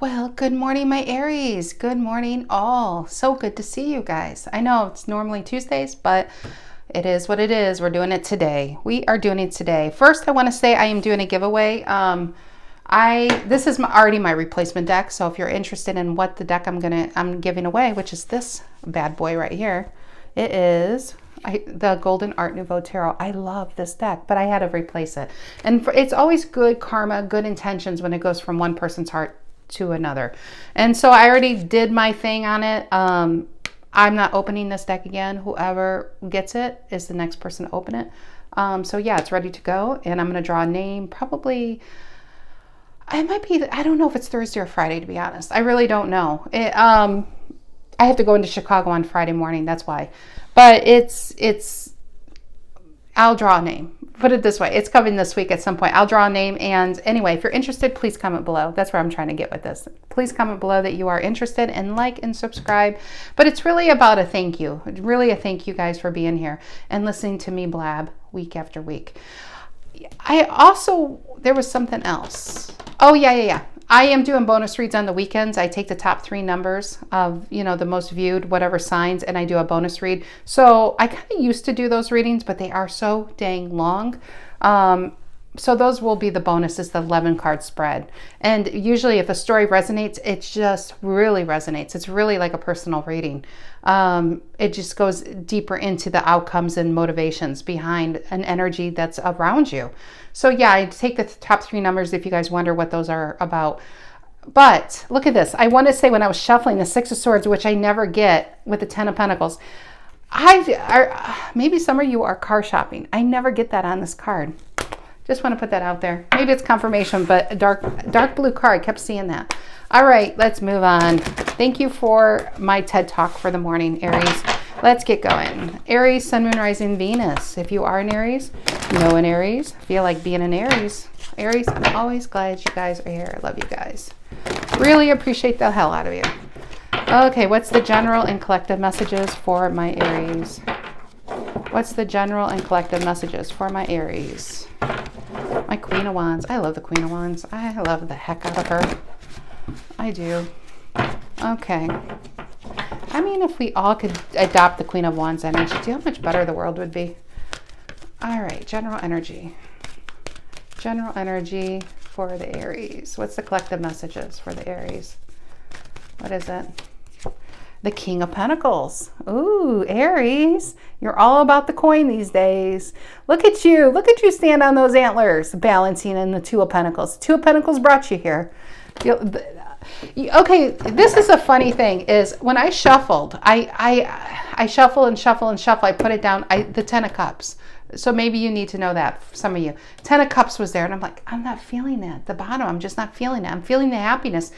Well, good morning, my Aries. Good morning, all. So good to see you guys. I know it's normally Tuesdays, but it is what it is. We're doing it today. We are doing it today. First, I want to say I am doing a giveaway. This is already my replacement deck. So if you're interested in what the deck I'm giving away, which is this bad boy right here, it is the Golden Art Nouveau Tarot. I love this deck, but I had to replace it. And it's always good karma, good intentions when it goes from one person's heart to another. And so I already did my thing on it. I'm not opening this deck again. Whoever gets it is the next person to open it. So yeah, it's ready to go. And I'm going to draw a name. Probably, it might be, I don't know if it's Thursday or Friday, to be honest. I really don't know. I have to go into Chicago on Friday morning. That's why. But I'll draw a name. Put it this way, it's coming this week at some point. I'll draw a name, and anyway, if you're interested, please comment below. That's where I'm trying to get with this. Please comment below that you are interested, and like and subscribe. But it's really about a thank you. Really a thank you guys for being here and listening to me blab week after week. There was something else. Oh, yeah. I am doing bonus reads on the weekends. I take the top 3 numbers of, the most viewed, whatever signs, and I do a bonus read. So I kind of used to do those readings, but they are so dang long. So those will be the bonuses, the 11 card spread. And usually if a story resonates, it just really resonates. It's really like a personal reading. It just goes deeper into the outcomes and motivations behind an energy that's around you. So yeah, I take the top 3 numbers if you guys wonder what those are about. But look at this. I want to say when I was shuffling the 6 of Swords, which I never get with the 10 of Pentacles, maybe some of you are car shopping. I never get that on this card. Just want to put that out there. Maybe it's confirmation, but a dark blue card. I kept seeing that. All right, let's move on. Thank you for my TED Talk for the morning, Aries. Let's get going. Aries, Sun, Moon, Rising, Venus. If you are an Aries, know an Aries, feel like being an Aries. Aries, I'm always glad you guys are here. I love you guys. Really appreciate the hell out of you. Okay, what's the general and collective messages for my Aries? What's the general and collective messages for my Aries? My Queen of Wands. I love the Queen of Wands. I love the heck out of her. I do. Okay. I mean, if we all could adopt the Queen of Wands energy, do you know how much better the world would be? All right, general energy. General energy for the Aries. What's the collective messages for the Aries? What is it? The King of Pentacles. Ooh, Aries, you're all about the coin these days. Look at you. Look at you stand on those antlers, balancing in the 2 of Pentacles. 2 of Pentacles brought you here. Okay, this is a funny thing is when I shuffled, I shuffle and shuffle and shuffle. I put it down, the 10 of Cups. So maybe you need to know that, some of you. 10 of Cups was there, and I'm like, I'm not feeling that. The bottom, I'm just not feeling it. I'm feeling the happiness.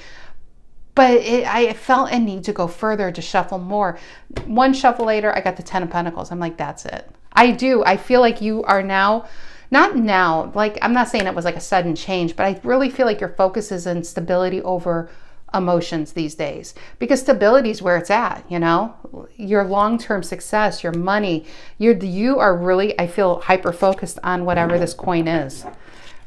But I felt a need to go further, to shuffle more. One shuffle later, I got the 10 of Pentacles. I'm like, that's it. I do. I feel like you are now, not now, like I'm not saying it was like a sudden change, but I really feel like your focus is in stability over emotions these days. Because stability is where it's at, Your long-term success, your money, you are really, I feel, hyper-focused on whatever this coin is.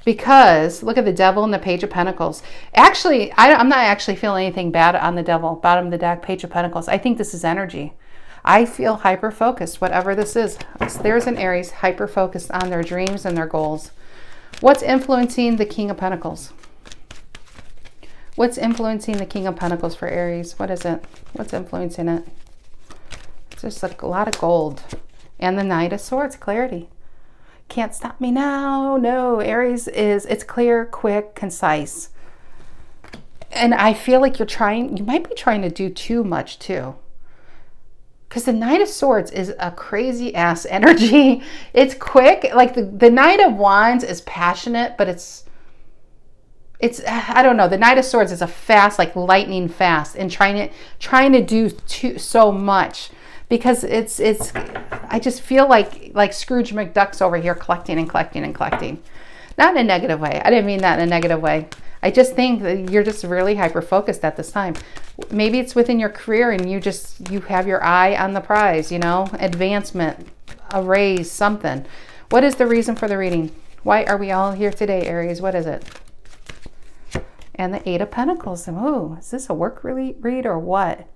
Because look at the Devil and the Page of Pentacles. Actually, I'm not actually feeling anything bad on the Devil. Bottom of the deck, Page of Pentacles. I think this is energy. I feel hyper-focused, whatever this is. There's an Aries hyper-focused on their dreams and their goals. What's influencing the King of Pentacles? What's influencing the King of Pentacles for Aries? What is it? What's influencing it? It's just like a lot of gold. And the Knight of Swords, clarity. Can't stop me now. No, Aries it's clear, quick, concise. And I feel like you might be trying to do too much too. Because the Knight of Swords is a crazy ass energy. It's quick. Like the Knight of Wands is passionate, but it's I don't know. The Knight of Swords is a fast, like lightning fast, and trying to do so much. Because I just feel like Scrooge McDuck's over here collecting and collecting and collecting. Not in a negative way. I didn't mean that in a negative way. I just think that you're just really hyper-focused at this time. Maybe it's within your career and you have your eye on the prize, advancement, a raise, something. What is the reason for the reading? Why are we all here today, Aries? What is it? And the Eight of Pentacles. Oh, is this a work read or what?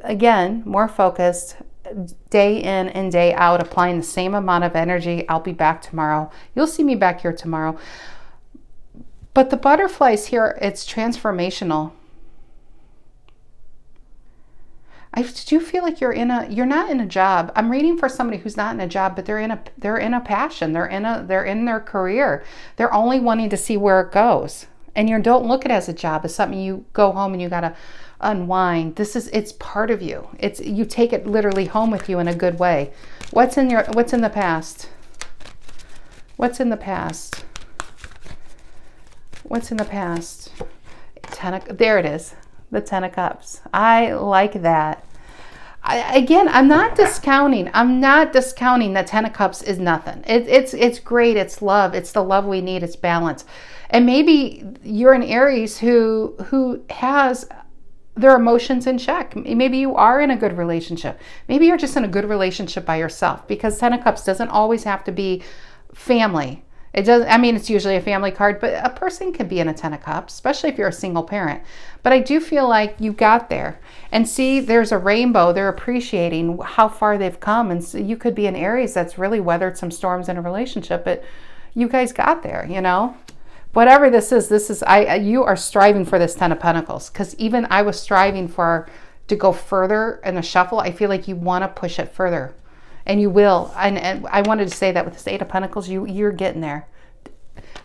Again, more focused, day in and day out, applying the same amount of energy. I'll be back tomorrow. You'll see me back here tomorrow. But the butterflies here, it's transformational. I do feel like you're not in a job. I'm reading for somebody who's not in a job, but they're in a passion. They're in their career. They're only wanting to see where it goes. And you don't look at it as a job. It's something you go home and you got to unwind. It's part of you. You take it literally home with you in a good way. What's in the past? What's in the past? What's in the past? There it is. The Ten of Cups. I like that. Again, I'm not discounting. I'm not discounting that Ten of Cups is nothing. It's great. It's love. It's the love we need. It's balance. And maybe you're an Aries who has their emotions in check. Maybe you are in a good relationship. Maybe you're just in a good relationship by yourself, because Ten of Cups doesn't always have to be family. It does. I mean, it's usually a family card, but a person can be in a Ten of Cups, especially if you're a single parent. But I do feel like you got there. And see, there's a rainbow. They're appreciating how far they've come. And so you could be an Aries that's really weathered some storms in a relationship, but you guys got there, you know? Whatever this is, you are striving for this Ten of Pentacles, because even I was striving to go further in the shuffle. I feel like you want to push it further. And you will. And I wanted to say that with this Eight of Pentacles, you're getting there.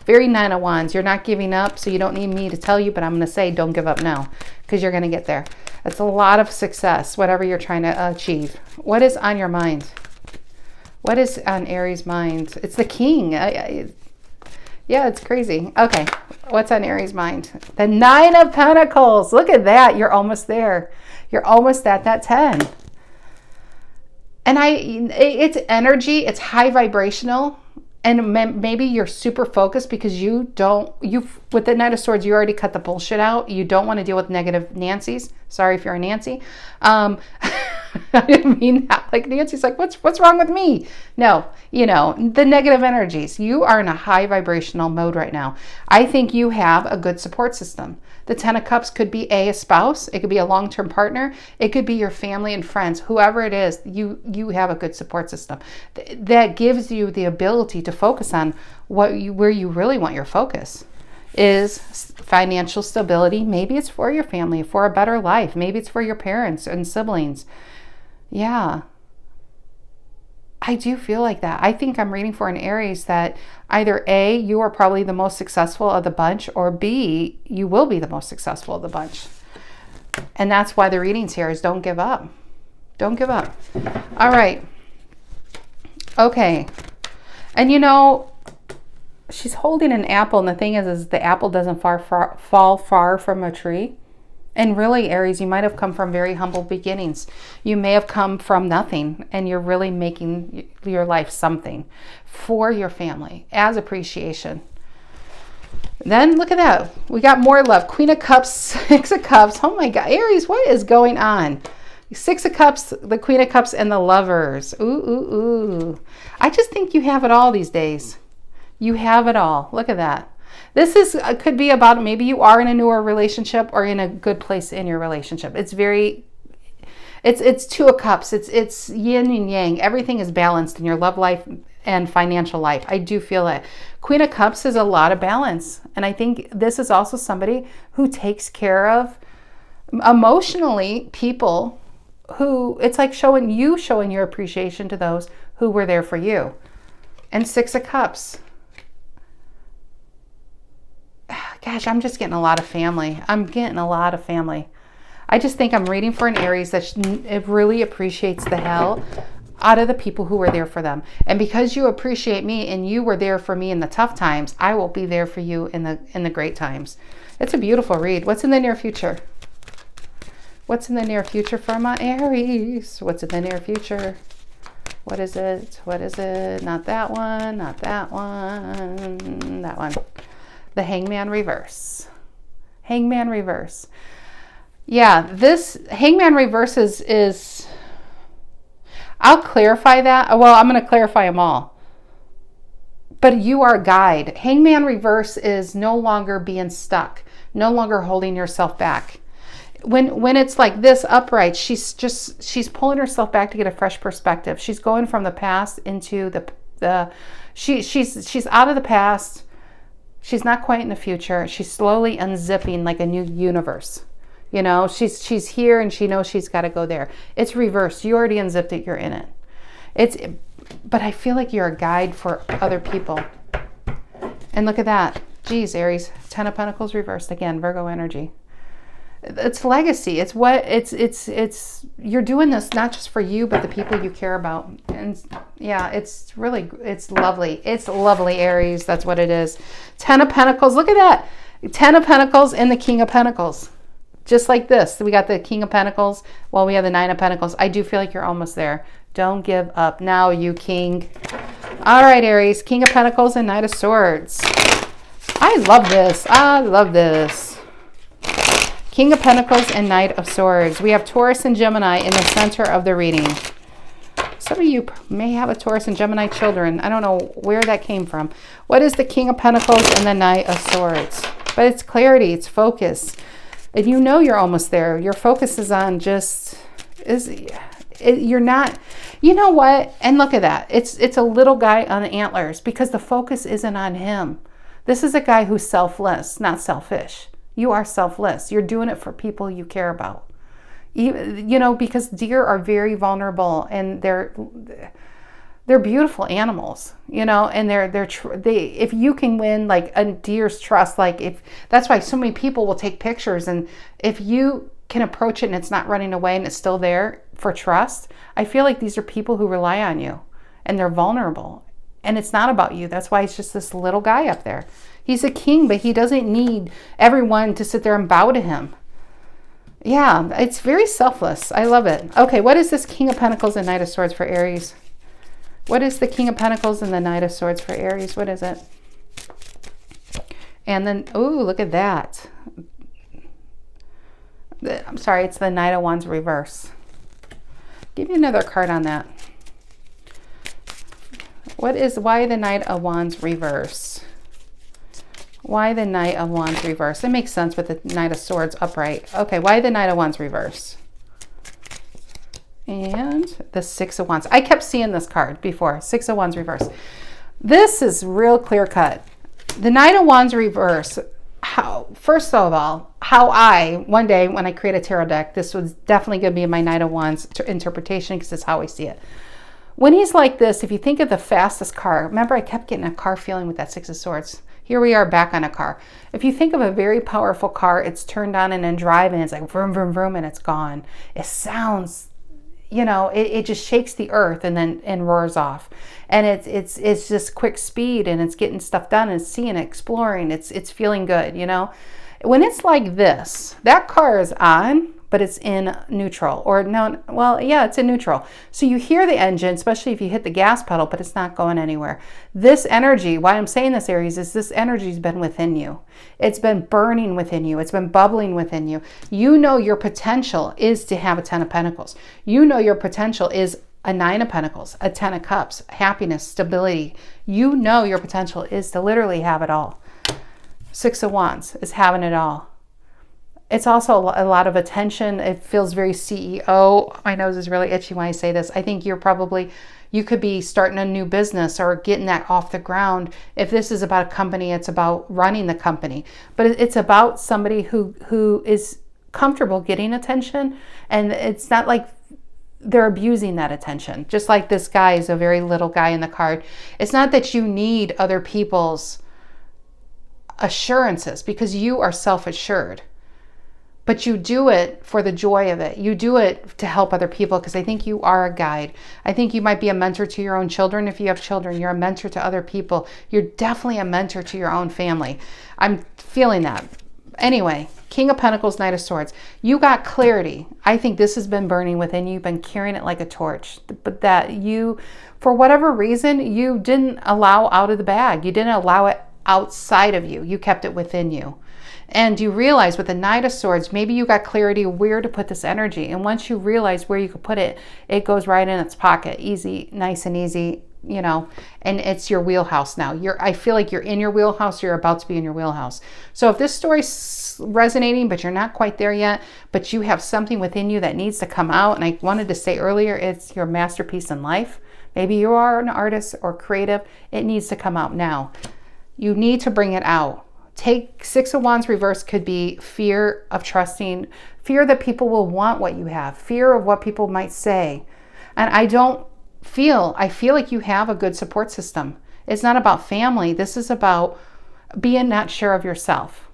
Very Nine of Wands. You're not giving up, so you don't need me to tell you, but I'm going to say don't give up now, because you're going to get there. It's a lot of success, whatever you're trying to achieve. What is on your mind? What is on Aries' mind? It's the King. Yeah, it's crazy. Okay, what's on Aries' mind? The Nine of Pentacles. Look at that. You're almost there. You're almost at that 10. And it's energy. It's high vibrational. And maybe you're super focused because with the Knight of Swords, you already cut the bullshit out. You don't want to deal with negative Nancy's. Sorry if you're a Nancy. I didn't mean that. Like Nancy's like, what's wrong with me? No, the negative energies. You are in a high vibrational mode right now. I think you have a good support system. The Ten of Cups could be a spouse. It could be a long-term partner. It could be your family and friends. Whoever it is, you have a good support system that gives you the ability to focus on where you really want your focus. Is financial stability. Maybe it's for your family, for a better life. Maybe it's for your parents and siblings. Yeah, I do feel like that. I think I'm reading for an Aries that either A, you are probably the most successful of the bunch, or B, you will be the most successful of the bunch. And that's why the readings here is don't give up. Don't give up. All right. Okay. And she's holding an apple, and the thing is the apple doesn't fall far from a tree. And really, Aries, you might have come from very humble beginnings. You may have come from nothing, and you're really making your life something for your family as appreciation. Then look at that. We got more love. Queen of Cups, Six of Cups. Oh my God, Aries, what is going on? Six of Cups, the Queen of Cups, and the Lovers. Ooh, ooh, ooh. I just think you have it all these days. You have it all. Look at that. This could be about maybe you are in a newer relationship or in a good place in your relationship. It's Two of Cups. It's yin and yang. Everything is balanced in your love life and financial life. I do feel it. Queen of Cups is a lot of balance. And I think this is also somebody who takes care of emotionally people who, it's like showing your appreciation to those who were there for you. And Six of Cups. Gosh, I'm just getting a lot of family. I just think I'm reading for an Aries that it really appreciates the hell out of the people who were there for them. And because you appreciate me and you were there for me in the tough times, I will be there for you in the great times. It's a beautiful read. What's in the near future? What's in the near future for my Aries? What's in the near future? What is it? What is it? Not that one. Not that one. That one. The Hangman reverse. Hangman reverse. Yeah, this Hangman reverse is I'll clarify that. Well, I'm going to clarify them all. But you are a guide. Hangman reverse is no longer being stuck. no longer holding yourself back. When it's like this upright, she's pulling herself back to get a fresh perspective. She's going from the past into she's out of the past. She's not quite in the future. She's slowly unzipping like a new universe. You know, she's here and she knows she's got to go there. It's reversed. You already unzipped it. You're in it. But I feel like you're a guide for other people. And look at that. Geez, Aries, 10 of Pentacles reversed again, Virgo energy. It's legacy. It's you're doing this not just for you, but the people you care about. And yeah, it's lovely. It's lovely, Aries. That's what it is. 10 of Pentacles. Look at that. 10 of Pentacles and the King of Pentacles. Just like this. We got the King of Pentacles while we have the 9 of Pentacles. I do feel like you're almost there. Don't give up now, you King. All right, Aries. King of Pentacles and Knight of Swords. I love this. I love this. King of Pentacles and Knight of Swords. We have Taurus and Gemini in the center of the reading. Some of you may have a Taurus and Gemini children. I don't know where that came from. What is the King of Pentacles and the Knight of Swords? But it's clarity. It's focus. And you know you're almost there. Your focus is on you're not, you know what? And look at that. It's a little guy on antlers because the focus isn't on him. This is a guy who's selfless, not selfish. You are selfless. You're doing it for people you care about. You know, because deer are very vulnerable and they're beautiful animals, you know, and if you can win like a deer's trust, that's why so many people will take pictures, and if you can approach it and it's not running away and it's still there for trust, I feel like these are people who rely on you and they're vulnerable and it's not about you. That's why it's just this little guy up there. He's a king, but he doesn't need everyone to sit there and bow to him. Yeah, it's very selfless. I love it. Okay, what is this King of Pentacles and Knight of Swords for Aries? What is the King of Pentacles and the Knight of Swords for Aries? What is it? And then, oh, look at that. I'm sorry, it's the Knight of Wands reverse. Give me another card on that. Why the Knight of Wands reverse? Why the Knight of Wands reverse? It makes sense with the Knight of Swords upright. Okay, why the Knight of Wands reverse? And the Six of Wands. I kept seeing this card before. Six of Wands reverse. This is real clear cut. The Knight of Wands reverse. First of all, one day when I create a tarot deck, this was definitely going to be my Knight of Wands interpretation because it's how I see it. When he's like this, if you think of the fastest car, remember I kept getting a car feeling with that Six of Swords. Here we are back on a car. If you think of a very powerful car, it's turned on and then driving, it's like vroom, vroom, vroom, and it's gone. It sounds, you know, it just shakes the earth and roars off. And it's just quick speed and it's getting stuff done and it's seeing, exploring, it's feeling good, you know. When it's like this, that car is on, but it's in neutral, or no, well, yeah, it's in neutral. So you hear the engine, especially if you hit the gas pedal, but it's not going anywhere. This energy, why I'm saying this, Aries, is this energy's been within you. It's been burning within you. It's been bubbling within you. You know your potential is to have a 10 of Pentacles. You know your potential is a 9 of Pentacles, a 10 of Cups, happiness, stability. You know your potential is to literally have it all. Six of Wands is having it all. It's also a lot of attention. It feels very CEO. My nose is really itchy when I say this. I think you could be starting a new business or getting that off the ground. If this is about a company, it's about running the company. But it's about somebody who is comfortable getting attention, and it's not like they're abusing that attention. Just like this guy is a very little guy in the card. It's not that you need other people's assurances because you are self-assured. But you do it for the joy of it. You do it to help other people because I think you are a guide. I think you might be a mentor to your own children. If you have children, you're a mentor to other people. You're definitely a mentor to your own family. I'm feeling that. Anyway, King of Pentacles, Knight of Swords. You got clarity. I think this has been burning within you. You've been carrying it like a torch. But that you, for whatever reason, you didn't allow out of the bag. You didn't allow it outside of you. You kept it within you. And you realize with the Knight of Swords, maybe you got clarity where to put this energy. And once you realize where you could put it, it goes right in its pocket. Easy, nice and easy, you know, and it's your wheelhouse now. I feel like you're in your wheelhouse, you're about to be in your wheelhouse. So if this story's resonating, but you're not quite there yet, but you have something within you that needs to come out, and I wanted to say earlier, it's your masterpiece in life. Maybe you are an artist or creative. It needs to come out now. You need to bring it out. Take Six of Wands reverse could be fear of trusting, fear that people will want what you have, fear of what people might say. And I feel like you have a good support system. It's not about family. This is about being not sure of yourself.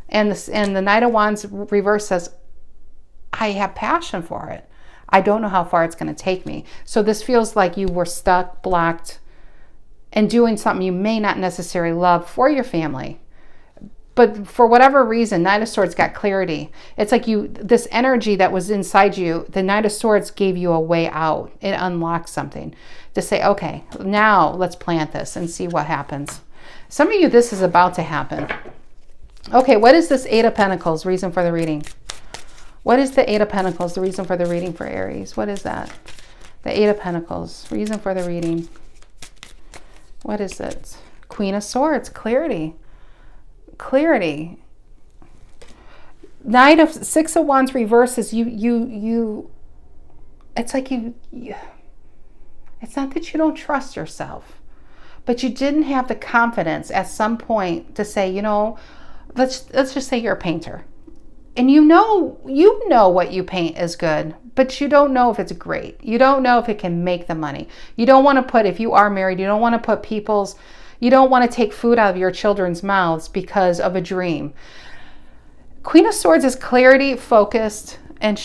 And the Knight of Wands reverse says, I have passion for it. I don't know how far it's going to take me. So this feels like you were stuck, blocked, and doing something you may not necessarily love for your family. But for whatever reason, Knight of Swords got clarity. It's like this energy that was inside you, the Knight of Swords gave you a way out. It unlocked something to say, okay, now let's plant this and see what happens. Some of you, this is about to happen. Okay, what is this Eight of Pentacles? Reason for the reading. What is the Eight of Pentacles? The reason for the reading for Aries. What is that? The Eight of Pentacles. Reason for the reading. What is it? Queen of Swords. Clarity. Clarity. Six of Wands reverses it's like it's not that you don't trust yourself, but you didn't have the confidence at some point to say, you know, let's just say you're a painter, and you know what you paint is good, but you don't know if it's great. You don't know if it can make the money. You don't want to put, if you are married, you don't want to put you don't want to take food out of your children's mouths because of a dream. Queen of Swords is clarity, focused, and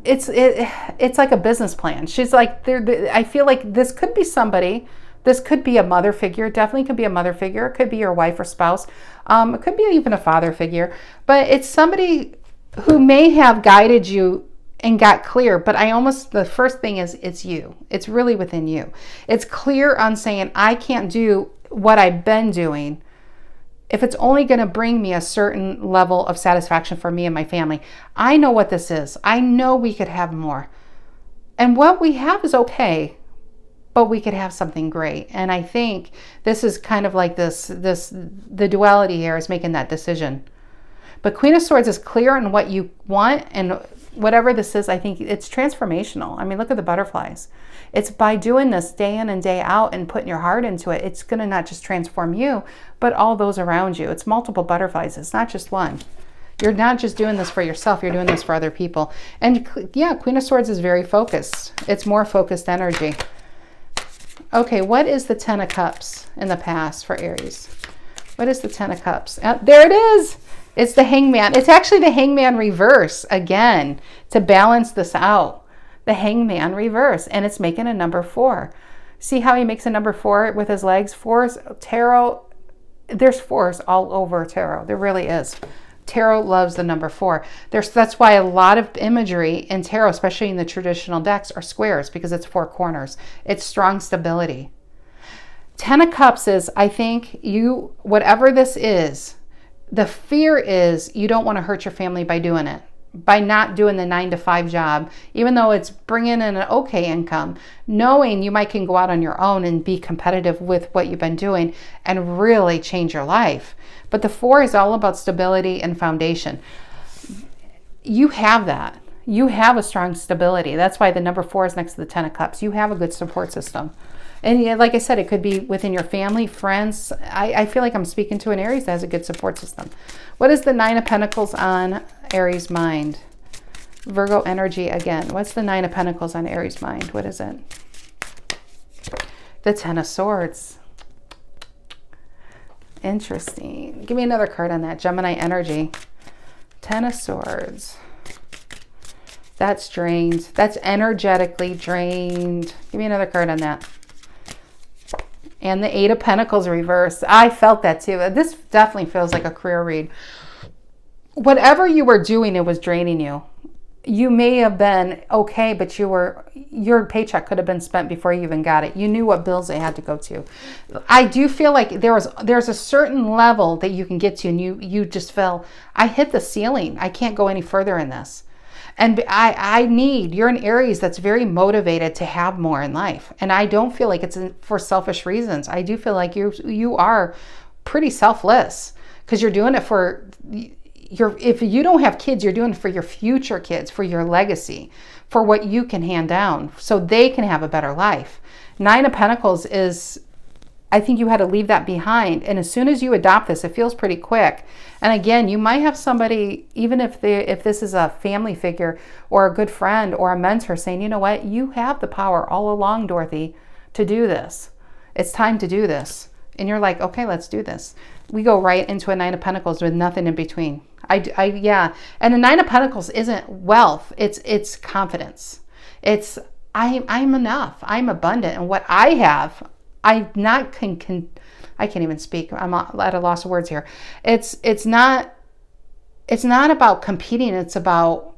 it's like a business plan. She's like, I feel like this could be somebody. This could be a mother figure. Definitely could be a mother figure. It could be your wife or spouse. It could be even a father figure. But it's somebody who may have guided you and got clear. But the first thing is, it's you. It's really within you. It's clear on saying, I can't do what I've been doing if it's only going to bring me a certain level of satisfaction for me and my family. I know what this is. I know we could have more. And what we have is okay, but we could have something great. And I think this is kind of like the duality here is making that decision. But Queen of Swords is clear on what you want, and whatever this is, I think it's transformational. I mean, look at the butterflies. It's by doing this day in and day out and putting your heart into it, it's going to not just transform you, but all those around you. It's multiple butterflies. It's not just one. You're not just doing this for yourself. You're doing this for other people. And yeah, Queen of Swords is very focused. It's more focused energy. Okay, what is the Ten of Cups in the past for Aries? What is the Ten of Cups? There it is. It's the Hangman. It's actually the Hangman reverse again to balance this out. The Hangman reverse, and it's making a number 4. See how he makes a number 4 with his legs? Fours, tarot, there's 4s all over tarot. There really is. Tarot loves the number 4. That's why a lot of imagery in tarot, especially in the traditional decks, are squares, because it's 4 corners. It's strong stability. Ten of Cups is, I think whatever this is, the fear is you don't want to hurt your family by doing it, by not doing the 9-to-5 job, even though it's bringing in an okay income, knowing you can go out on your own and be competitive with what you've been doing and really change your life. But the 4 is all about stability and foundation. You have that. You have a strong stability. That's why the number 4 is next to the Ten of Cups. You have a good support system. And like I said, it could be within your family, friends. I feel like I'm speaking to an Aries that has a good support system. What is the Nine of Pentacles on Aries' mind? Virgo energy again. What's the Nine of Pentacles on Aries' mind? What is it? The Ten of Swords. Interesting. Give me another card on that. Gemini energy. Ten of Swords. That's drained. That's energetically drained. Give me another card on that. And the Eight of Pentacles reverse. I felt that too. This definitely feels like a career read. Whatever you were doing, it was draining you. You may have been okay, but your paycheck could have been spent before you even got it. You knew what bills they had to go to. I do feel like there's a certain level that you can get to, and you just feel, I hit the ceiling. I can't go any further in this. And you're an Aries that's very motivated to have more in life. And I don't feel like it's for selfish reasons. I do feel like you are pretty selfless, because you're doing it for if you don't have kids, you're doing it for your future kids, for your legacy, for what you can hand down so they can have a better life. Nine of Pentacles is, I think you had to leave that behind. And as soon as you adopt this, it feels pretty quick. And again, you might have somebody, even if this is a family figure or a good friend or a mentor, saying, you know what, you have the power all along, Dorothy, to do this. It's time to do this. And you're like, okay, let's do this. We go right into a Nine of Pentacles with nothing in between. Yeah. And the Nine of Pentacles isn't wealth. It's confidence. It's, I'm enough. I'm abundant. And what I have, I can't even speak. I'm at a loss of words here. It's not about competing. It's about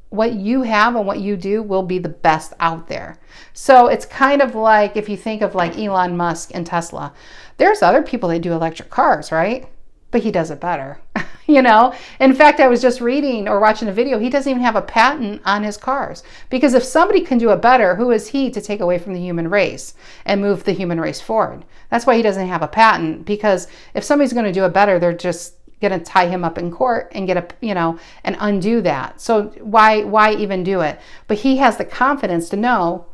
what you have and what you do will be the best out there. So it's kind of like, if you think of like Elon Musk and Tesla, there's other people that do electric cars, right? But he does it better. In fact, I was just reading or watching a video. He doesn't even have a patent on his cars, because if somebody can do it better, who is he to take away from the human race and move the human race forward? That's why he doesn't have a patent, because if somebody's going to do it better, they're just going to tie him up in court and and undo that. So why even do it? But he has the confidence to know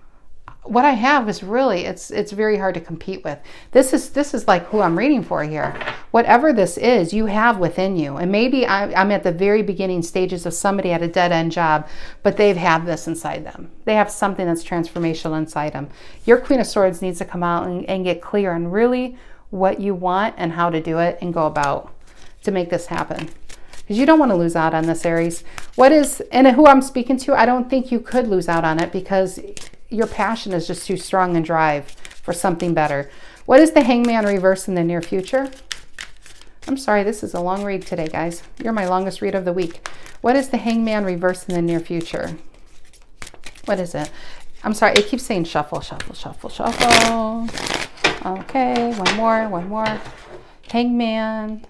what I have is really, it's very hard to compete with. This is like who I'm reading for here. Whatever this is, you have within you. And maybe I'm at the very beginning stages of somebody at a dead-end job, but they've had this inside them. They have something that's transformational inside them. Your Queen of Swords needs to come out and get clear on really what you want and how to do it and go about to make this happen. Because you don't want to lose out on this, Aries. And who I'm speaking to, I don't think you could lose out on it, because your passion is just too strong and drive for something better. What is the Hangman reverse in the near future? I'm sorry, this is a long read today, guys. You're my longest read of the week. What is the Hangman reverse in the near future? What is it? I'm sorry, it keeps saying shuffle, shuffle, shuffle, shuffle. Okay, one more. Hangman.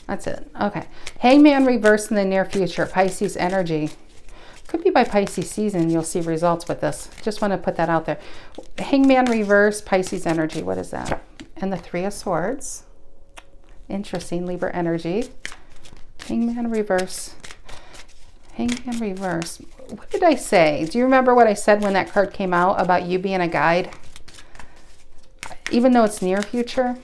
That's it. Okay. Hangman reverse in the near future. Pisces energy. Could be by Pisces season. You'll see results with this. Just want to put that out there. Hangman reverse, Pisces energy. What is that? And the Three of Swords. Interesting. Libra energy. Hangman reverse. Hangman reverse. What did I say? Do you remember what I said when that card came out about you being a guide? Even though it's near future.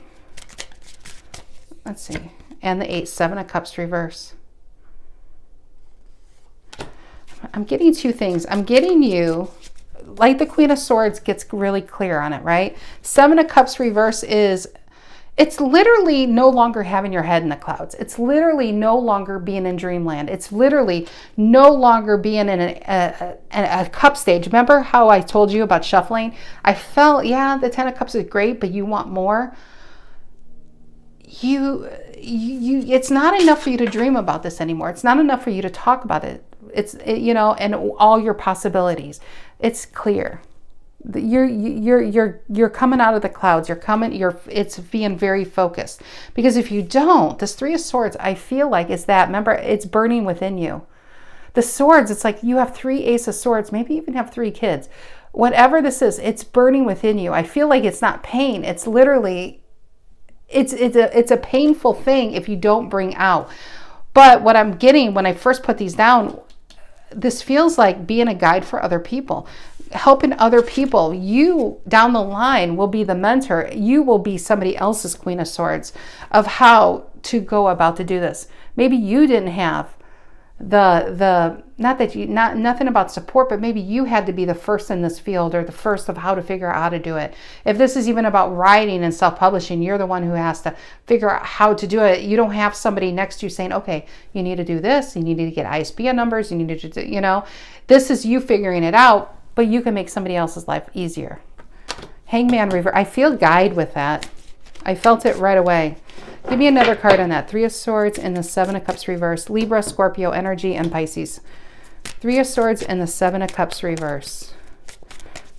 Let's see. And the Seven of Cups reverse. I'm getting two things. I'm getting you, like the Queen of Swords gets really clear on it, right? Seven of Cups reverse is, it's literally no longer having your head in the clouds. It's literally no longer being in dreamland. It's literally no longer being in a cup stage. Remember how I told you about shuffling? I felt, yeah, the Ten of Cups is great, but you want more. It's not enough for you to dream about this anymore. It's not enough for you to talk about it. And all your possibilities. It's clear. You're coming out of the clouds. It's being very focused. Because if you don't, this Three of Swords, I feel like is that, remember, it's burning within you. The swords, it's like you have 3 Ace of Swords, maybe even have 3 kids. Whatever this is, it's burning within you. I feel like it's not pain. It's literally, it's a painful thing if you don't bring out. But what I'm getting when I first put these down, this feels like being a guide for other people, helping other people. You down the line will be the mentor. You will be somebody else's Queen of Swords of how to go about to do this. Maybe you didn't have nothing about support, but maybe you had to be the first in this field or the first of how to figure out how to do it. If this is even about writing and self-publishing, you're the one who has to figure out how to do it. You don't have somebody next to you saying, okay, you need to do this. You need to get ISBN numbers. You need to do, this is you figuring it out, but you can make somebody else's life easier. Hangman reverse. I feel guide with that. I felt it right away. Give me another card on that. 3 of Swords and the 7 of Cups reverse. Libra, Scorpio energy, and Pisces. 3 of Swords and the 7 of Cups reverse.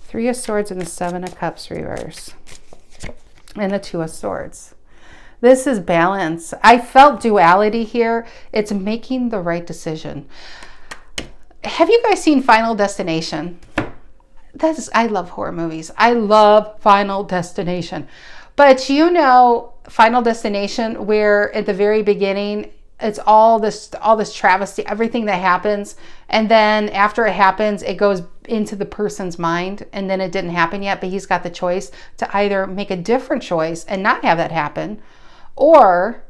3 of Swords and the 7 of Cups reverse. And the 2 of Swords. This is balance. I felt duality here. It's making the right decision. Have you guys seen Final Destination? I love horror movies. I love Final Destination. But you know, Final Destination, where at the very beginning, it's all this travesty, everything that happens. And then after it happens, it goes into the person's mind, and then it didn't happen yet, but he's got the choice to either make a different choice and not have that happen, or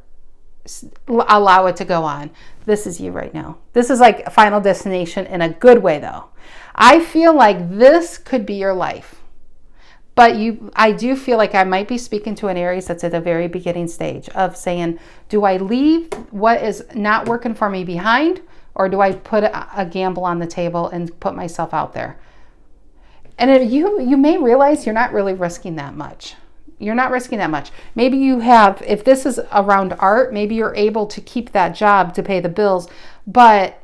allow it to go on. This is you right now. This is like Final Destination in a good way, though. I feel like this could be your life. But I do feel like I might be speaking to an Aries that's at the very beginning stage of saying, do I leave what is not working for me behind, or do I put a gamble on the table and put myself out there? And you may realize you're not really risking that much. You're not risking that much. Maybe you have, if this is around art, maybe you're able to keep that job to pay the bills, but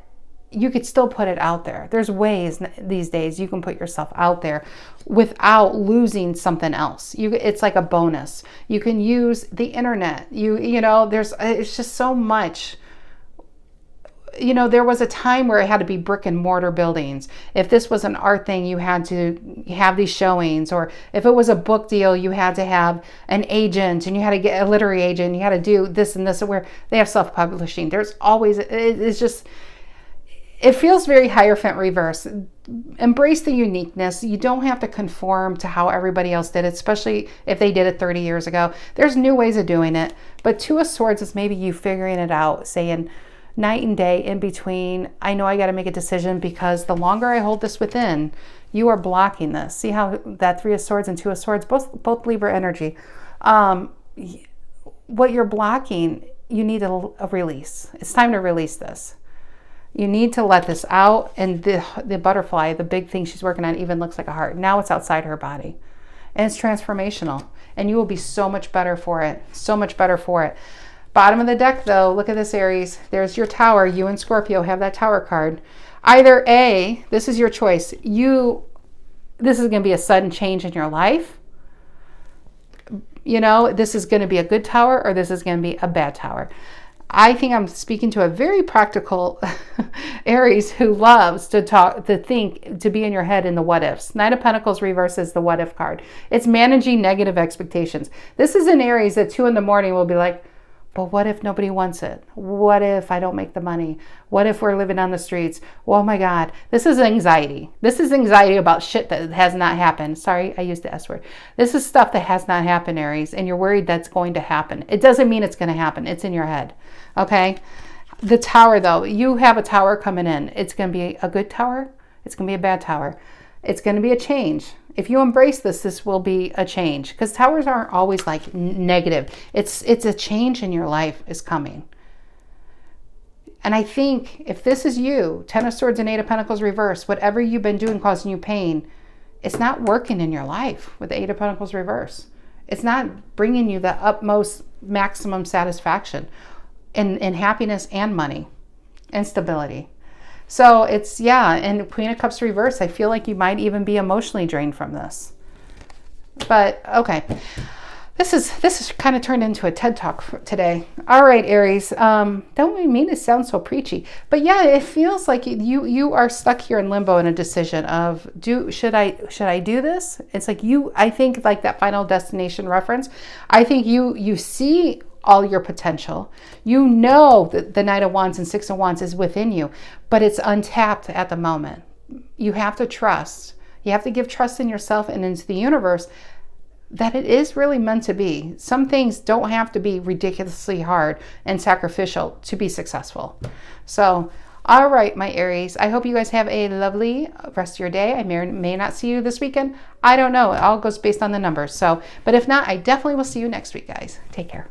you could still put it out there. There's ways these days you can put yourself out there without losing something else. It's like a bonus. You can use the internet. It's just so much. There was a time where it had to be brick and mortar buildings. If this was an art thing, you had to have these showings, or if it was a book deal, you had to have an agent, and you had to get a literary agent. You had to do this and this, where they have self-publishing. There's always, it feels very Hierophant reverse. Embrace the uniqueness. You don't have to conform to how everybody else did it, especially if they did it 30 years ago. There's new ways of doing it. But Two of Swords is maybe you figuring it out, saying night and day in between. I know I got to make a decision, because the longer I hold this within, you are blocking this. See how that Three of Swords and Two of Swords, both Libra energy. What you're blocking, you need a release. It's time to release this. You need to let this out. And the butterfly, the big thing she's working on, even looks like a heart. Now it's outside her body. And it's transformational. And you will be so much better for it. So much better for it. Bottom of the deck, though, look at this, Aries. There's your Tower. You and Scorpio have that Tower card. Either A, this is your choice. This is going to be a sudden change in your life. This is going to be a good Tower, or this is going to be a bad Tower. I think I'm speaking to a very practical Aries who loves to talk, to think, to be in your head in the what ifs. Knight of Pentacles reverses the what if card. It's managing negative expectations. This is an Aries at 2 a.m. will be like, but what if nobody wants it? What if I don't make the money? What if we're living on the streets? Oh my God. This is anxiety. This is anxiety about shit that has not happened. Sorry, I used the S word. This is stuff that has not happened, Aries, and you're worried that's going to happen. It doesn't mean it's going to happen. It's in your head. Okay? The Tower, though, you have a Tower coming in. It's going to be a good Tower. It's going to be a bad Tower. It's going to be a change. If you embrace this, this will be a change, because Towers aren't always like negative. It's a change in your life is coming. And I think if this is you, 10 of Swords and 8 of Pentacles reverse, whatever you've been doing causing you pain, it's not working in your life with the 8 of Pentacles reverse. It's not bringing you the utmost maximum satisfaction in happiness and money and stability. So it's, yeah, and Queen of Cups reverse, I feel like you might even be emotionally drained from this. But, okay. This is kind of turned into a TED Talk for today. All right, Aries. Don't mean to sound so preachy, but yeah, it feels like you are stuck here in limbo in a decision of should I do this? It's like I think like that Final Destination reference. I think you see all your potential. You know that the Knight of Wands and Six of Wands is within you, but it's untapped at the moment. You have to trust. You have to give trust in yourself and into the universe that it is really meant to be. Some things don't have to be ridiculously hard and sacrificial to be successful. So, all right, my Aries, I hope you guys have a lovely rest of your day. I may not see you this weekend. I don't know. It all goes based on the numbers. So, but if not, I definitely will see you next week, guys. Take care.